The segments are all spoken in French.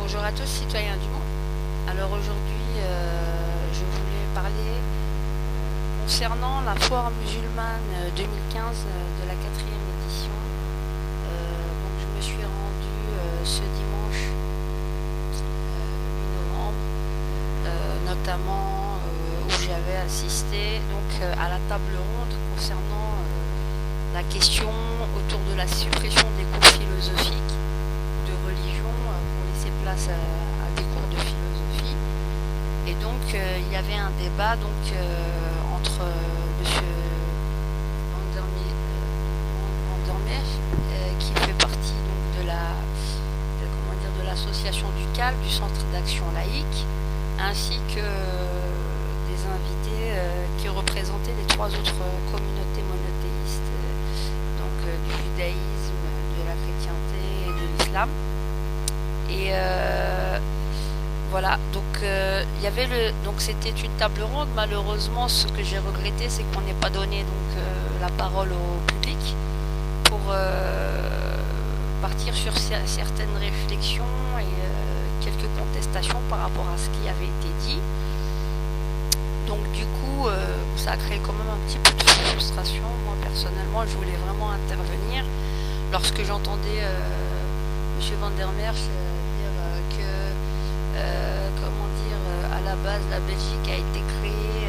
Bonjour à tous, citoyens du monde. Alors aujourd'hui, je voulais parler concernant la foire musulmane 2015 de la 4e édition. Donc je me suis rendue ce dimanche 8 novembre, notamment où j'avais assisté donc, à la table ronde concernant la question autour de la suppression des cours philosophiques de religion pour laisser place à des cours de philosophie. Et donc il y avait un débat entre monsieur Vandermeer qui fait partie donc, de l'association du CAL, du Centre d'Action Laïque, ainsi que des invités qui représentaient les trois autres communautés monothéistes, du judaïsme, de la chrétienté et de l'islam. Et voilà, donc il y avait donc c'était une table ronde. Malheureusement, ce que j'ai regretté, c'est qu'on n'ait pas donné la parole au public pour partir sur certaines réflexions et quelques contestations par rapport à ce qui avait été dit. Donc du coup, ça a créé quand même un petit peu de frustration. Moi personnellement, je voulais vraiment intervenir lorsque j'entendais M. Vandermeer dire à la base, la Belgique a été créée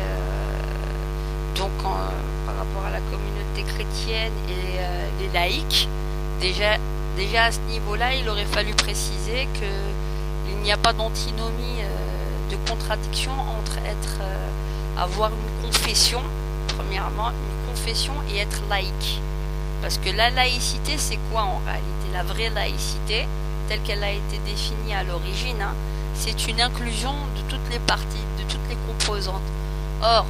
par rapport à la communauté chrétienne et les laïcs. Déjà à ce niveau-là, il aurait fallu préciser qu'il n'y a pas d'antinomie, de contradiction entre avoir une confession, premièrement, une confession et être laïque. Parce que la laïcité, c'est quoi en réalité? La vraie laïcité, telle qu'elle a été définie à l'origine, c'est une inclusion de toutes les parties, de toutes les composantes. Or,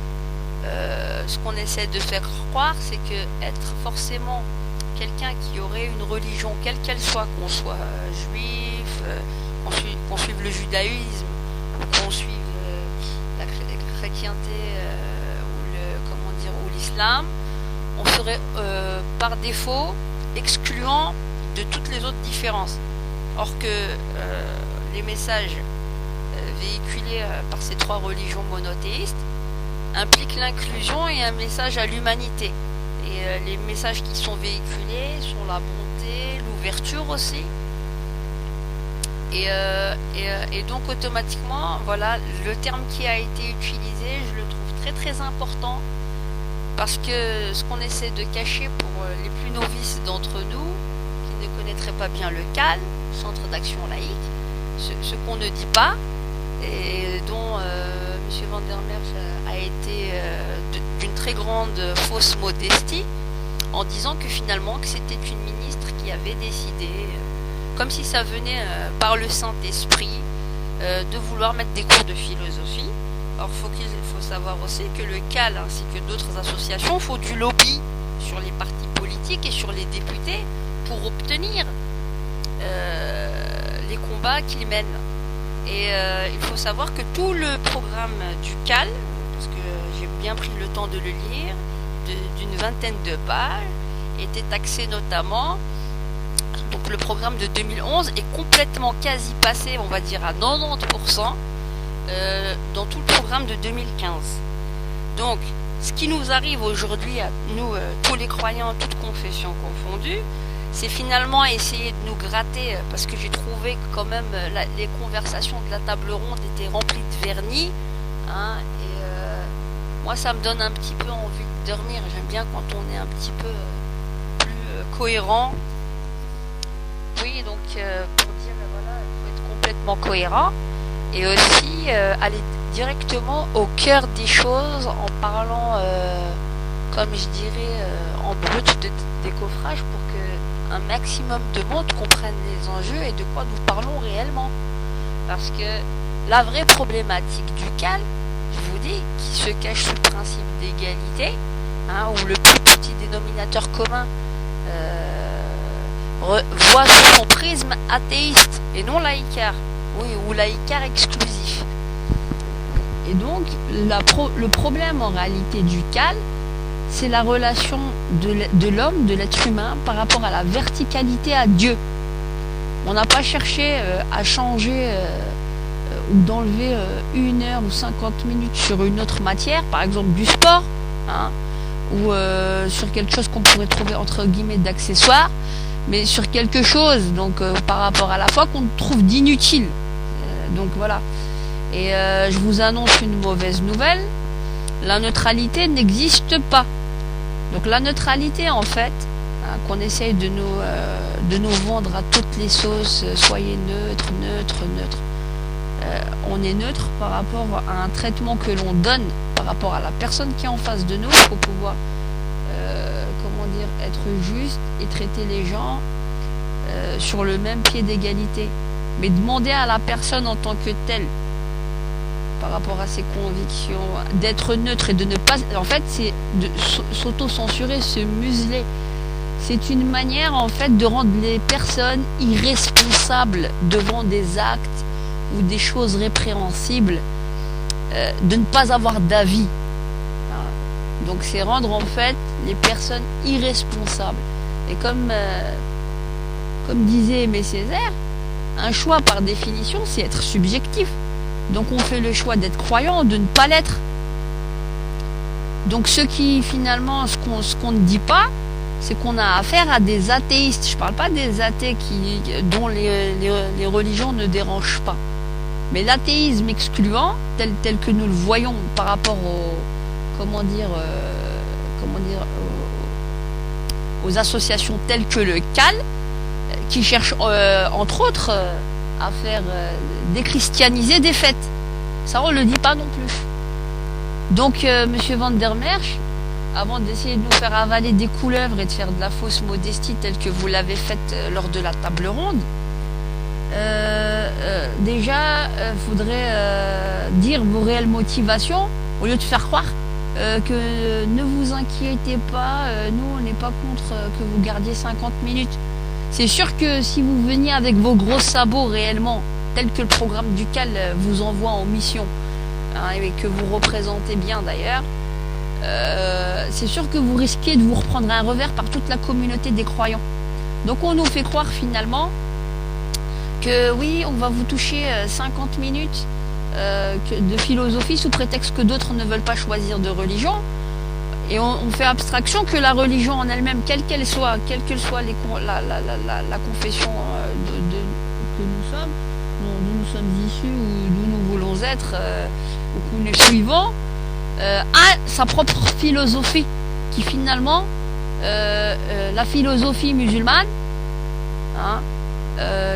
ce qu'on essaie de faire croire, c'est que être forcément quelqu'un qui aurait une religion, quelle qu'elle soit, qu'on soit juif, qu'on suive le judaïsme, ou qu'on suive la chrétienté ou l'islam, on serait par défaut excluant de toutes les autres différences. Or que les messages véhiculés par ces trois religions monothéistes impliquent l'inclusion et un message à l'humanité. Et les messages qui sont véhiculés sont la bonté, l'ouverture aussi. Et donc automatiquement, voilà, le terme qui a été utilisé, je le trouve très très important, parce que ce qu'on essaie de cacher pour les plus novices d'entre nous, qui ne connaîtraient pas bien le CAL, Centre d'Action Laïque, ce qu'on ne dit pas, et dont M. Vandermeer a été d'une très grande fausse modestie, en disant que finalement que c'était une ministre qui avait décidé, comme si ça venait par le Saint-Esprit, de vouloir mettre des cours de philosophie. Or, il faut savoir aussi que le CAL ainsi que d'autres associations font du lobby sur les partis politiques et sur les députés pour obtenir les combats qu'ils mènent. Et il faut savoir que tout le programme du CAL, parce que j'ai bien pris le temps de le lire, d'une vingtaine de pages, était axé notamment. Donc le programme de 2011 est complètement quasi passé, on va dire à 90%, dans tout le programme de 2015. Donc, ce qui nous arrive aujourd'hui, à nous, tous les croyants, toutes confessions confondues, c'est finalement essayer de nous gratter, parce que j'ai trouvé que quand même les conversations de la table ronde étaient remplies de vernis, et moi ça me donne un petit peu envie de dormir. J'aime bien quand on est un petit peu plus cohérent. Oui, donc pour dire, voilà, il faut être complètement cohérent et aussi aller directement au cœur des choses en parlant, comme je dirais, en brut de décoffrage pour que un maximum de monde comprenne les enjeux et de quoi nous parlons réellement. Parce que la vraie problématique du CAL, je vous dis, qui se cache sous le principe d'égalité, où le plus petit dénominateur commun voit sous son prisme athéiste et non laïcard, ou laïcard exclusif. Et donc le problème en réalité du CAL, c'est la relation de l'homme, de l'être humain par rapport à la verticalité à Dieu. On n'a pas cherché à changer ou d'enlever 1 heure ou 50 minutes sur une autre matière, par exemple du sport, hein, ou sur quelque chose qu'on pourrait trouver entre guillemets d'accessoire, mais sur quelque chose donc par rapport à la foi qu'on trouve d'inutile. Donc voilà. Et je vous annonce une mauvaise nouvelle, la neutralité n'existe pas. Donc la neutralité en fait, hein, qu'on essaye de nous vendre à toutes les sauces, soyez neutre, on est neutre par rapport à un traitement que l'on donne par rapport à la personne qui est en face de nous pour pouvoir être juste et traiter les gens sur le même pied d'égalité. Mais demander à la personne en tant que telle, par rapport à ses convictions, d'être neutre et de ne pas... En fait, c'est de s'auto-censurer, se museler. C'est une manière, en fait, de rendre les personnes irresponsables devant des actes ou des choses répréhensibles, de ne pas avoir d'avis. Donc c'est rendre, en fait, les personnes irresponsables. Et comme disait Aimé Césaire, un choix, par définition, c'est être subjectif. Donc on fait le choix d'être croyant, de ne pas l'être. Donc ce qui finalement, ce qu'on ne dit pas, c'est qu'on a affaire à des athéistes. Je parle pas des athées dont les religions ne dérangent pas. Mais l'athéisme excluant, tel que nous le voyons par rapport aux associations telles que le CAL, qui cherchent entre autres à faire déchristianiser des fêtes. Ça, on le dit pas non plus. Donc, Monsieur Van der Merch, avant d'essayer de nous faire avaler des couleuvres et de faire de la fausse modestie telle que vous l'avez faite lors de la table ronde, déjà, faudrait dire vos réelles motivations, au lieu de faire croire que ne vous inquiétez pas, nous, on n'est pas contre que vous gardiez 50 minutes. C'est sûr que si vous veniez avec vos gros sabots réellement, tel que le programme du CAL vous envoie en mission, hein, et que vous représentez bien d'ailleurs, c'est sûr que vous risquez de vous reprendre un revers par toute la communauté des croyants. Donc on nous fait croire finalement que oui, on va vous toucher 50 minutes de philosophie sous prétexte que d'autres ne veulent pas choisir de religion. Et on fait abstraction que la religion en elle-même, quelle que soit la confession que nous sommes, d'où nous sommes issus ou d'où nous voulons être, ou que nous suivons, a sa propre philosophie, qui finalement, la philosophie musulmane, hein,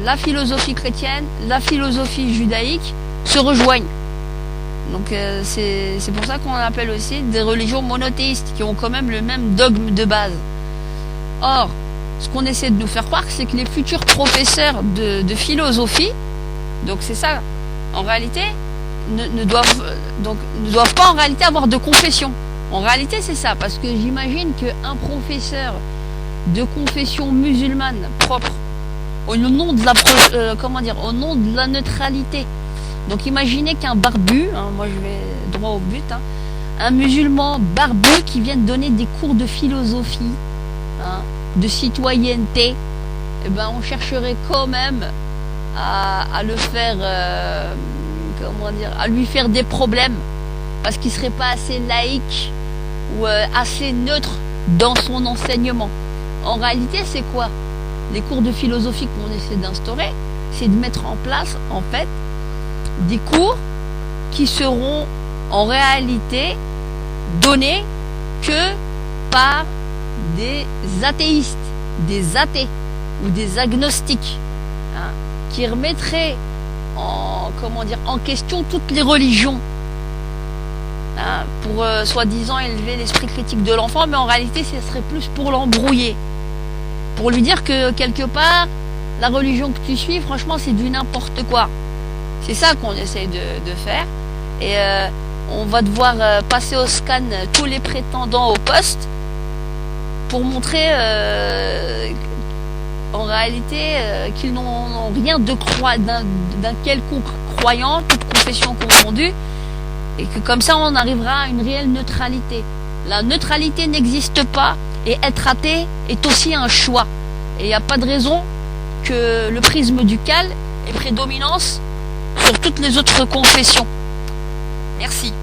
la philosophie chrétienne, la philosophie judaïque se rejoignent. Donc c'est pour ça qu'on appelle aussi des religions monothéistes qui ont quand même le même dogme de base. Or, ce qu'on essaie de nous faire croire, c'est que les futurs professeurs de philosophie, donc c'est ça, en réalité, ne doivent pas en réalité avoir de confession. En réalité, c'est ça, parce que j'imagine qu'un professeur de confession musulmane propre, au nom de au nom de la neutralité. Donc imaginez qu'un barbu, hein, moi je vais droit au but, hein, un musulman barbu qui vient de donner des cours de philosophie, hein, de citoyenneté, eh ben on chercherait quand même à le faire, à lui faire des problèmes, parce qu'il serait pas assez laïque ou assez neutre dans son enseignement. En réalité, c'est quoi? Les cours de philosophie qu'on essaie d'instaurer, c'est de mettre en place, en fait, des cours qui seront en réalité donnés que par des athéistes, des athées ou des agnostiques, hein, qui remettraient en question toutes les religions, hein, pour soi-disant élever l'esprit critique de l'enfant, mais en réalité ce serait plus pour l'embrouiller, pour lui dire que quelque part la religion que tu suis, franchement, c'est du n'importe quoi. C'est ça qu'on essaye de faire. Et on va devoir passer au scan tous les prétendants au poste pour montrer en réalité qu'ils n'ont rien de d'un quelconque croyant, toute confession confondue, et que comme ça on arrivera à une réelle neutralité. La neutralité n'existe pas, et être athée est aussi un choix. Et il n'y a pas de raison que le prisme du Cal ait prédominance sur toutes les autres confessions. Merci.